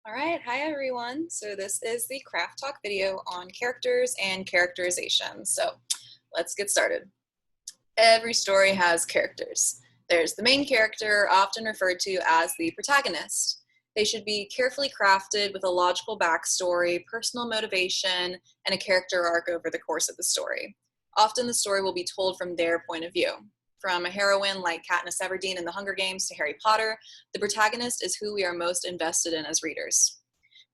All right, hi everyone. So this is the craft talk video on characters and characterization. So let's get started. Every story has characters. There's the main character, often referred to as the protagonist. They should be carefully crafted with a logical backstory, personal motivation, and a character arc over the course of the story. Often the story will be told from their point of view. From a heroine like Katniss Everdeen in The Hunger Games to Harry Potter, the protagonist is who we are most invested in as readers.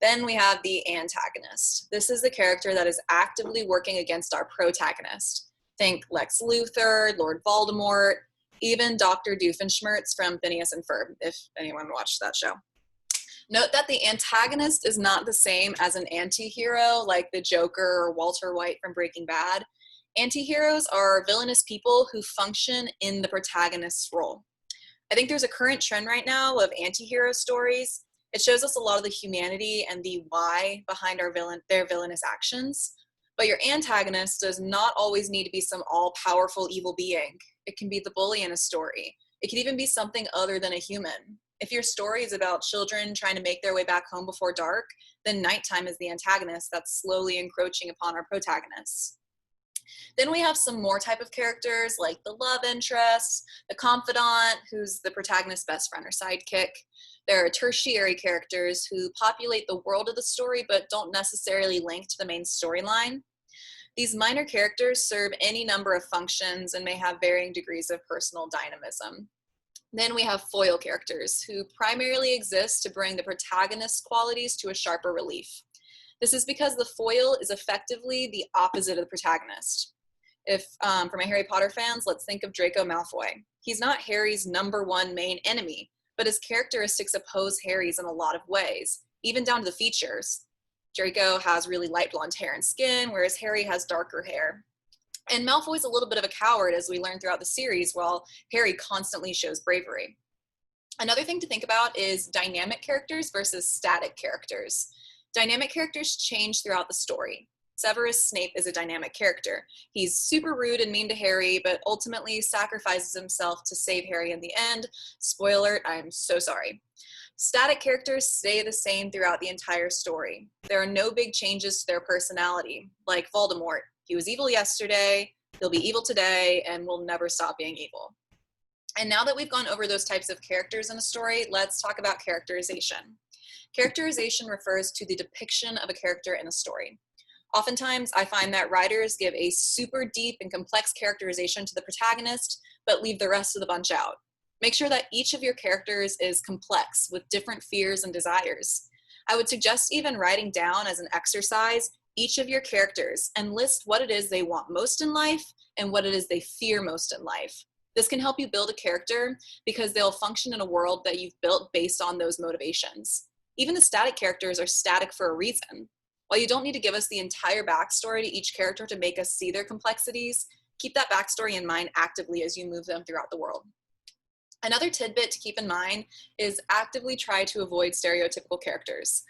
Then we have the antagonist. This is the character that is actively working against our protagonist. Think Lex Luthor, Lord Voldemort, even Dr. Doofenshmirtz from Phineas and Ferb, if anyone watched that show. Note that the antagonist is not the same as an anti-hero like the Joker or Walter White from Breaking Bad. Anti-heroes are villainous people who function in the protagonist's role. I think there's a current trend right now of anti-hero stories. It shows us a lot of the humanity and the why behind their villainous actions. But your antagonist does not always need to be some all-powerful evil being. It can be the bully in a story. It can even be something other than a human. If your story is about children trying to make their way back home before dark, then nighttime is the antagonist that's slowly encroaching upon our protagonists. Then we have some more type of characters like the love interest, the confidant, who's the protagonist's best friend or sidekick. There are tertiary characters who populate the world of the story but don't necessarily link to the main storyline. These minor characters serve any number of functions and may have varying degrees of personal dynamism. Then we have foil characters who primarily exist to bring the protagonist's qualities to a sharper relief. This is because the foil is effectively the opposite of the protagonist. If, for my Harry Potter fans, let's think of Draco Malfoy. He's not Harry's number one main enemy, but his characteristics oppose Harry's in a lot of ways, even down to the features. Draco has really light blonde hair and skin, whereas Harry has darker hair. And Malfoy's a little bit of a coward, as we learn throughout the series, while Harry constantly shows bravery. Another thing to think about is dynamic characters versus static characters. Dynamic characters change throughout the story. Severus Snape is a dynamic character. He's super rude and mean to Harry, but ultimately sacrifices himself to save Harry in the end. Spoiler, I'm so sorry. Static characters stay the same throughout the entire story. There are no big changes to their personality, like Voldemort. He was evil yesterday, he'll be evil today, and will never stop being evil. And now that we've gone over those types of characters in a story, let's talk about characterization. Characterization refers to the depiction of a character in a story. Oftentimes, I find that writers give a super deep and complex characterization to the protagonist, but leave the rest of the bunch out. Make sure that each of your characters is complex with different fears and desires. I would suggest even writing down as an exercise each of your characters and list what it is they want most in life and what it is they fear most in life. This can help you build a character because they'll function in a world that you've built based on those motivations. Even the static characters are static for a reason. While you don't need to give us the entire backstory to each character to make us see their complexities, keep that backstory in mind actively as you move them throughout the world. Another tidbit to keep in mind is actively try to avoid stereotypical characters.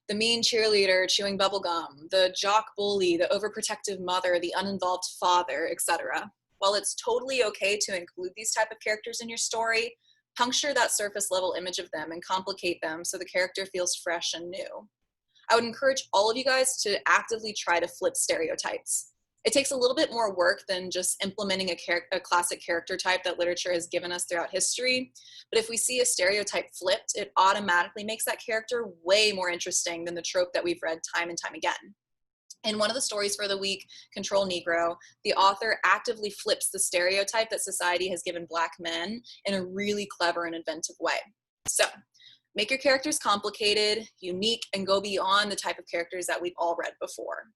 The mean cheerleader chewing bubblegum, the jock bully, the overprotective mother, the uninvolved father, etc. While it's totally okay to include these type of characters in your story, puncture that surface level image of them and complicate them so the character feels fresh and new. I would encourage all of you guys to actively try to flip stereotypes. It takes a little bit more work than just implementing a classic character type that literature has given us throughout history. But if we see a stereotype flipped, it automatically makes that character way more interesting than the trope that we've read time and time again. In one of the stories for the week, Control Negro, the author actively flips the stereotype that society has given Black men in a really clever and inventive way. So, make your characters complicated, unique, and go beyond the type of characters that we've all read before.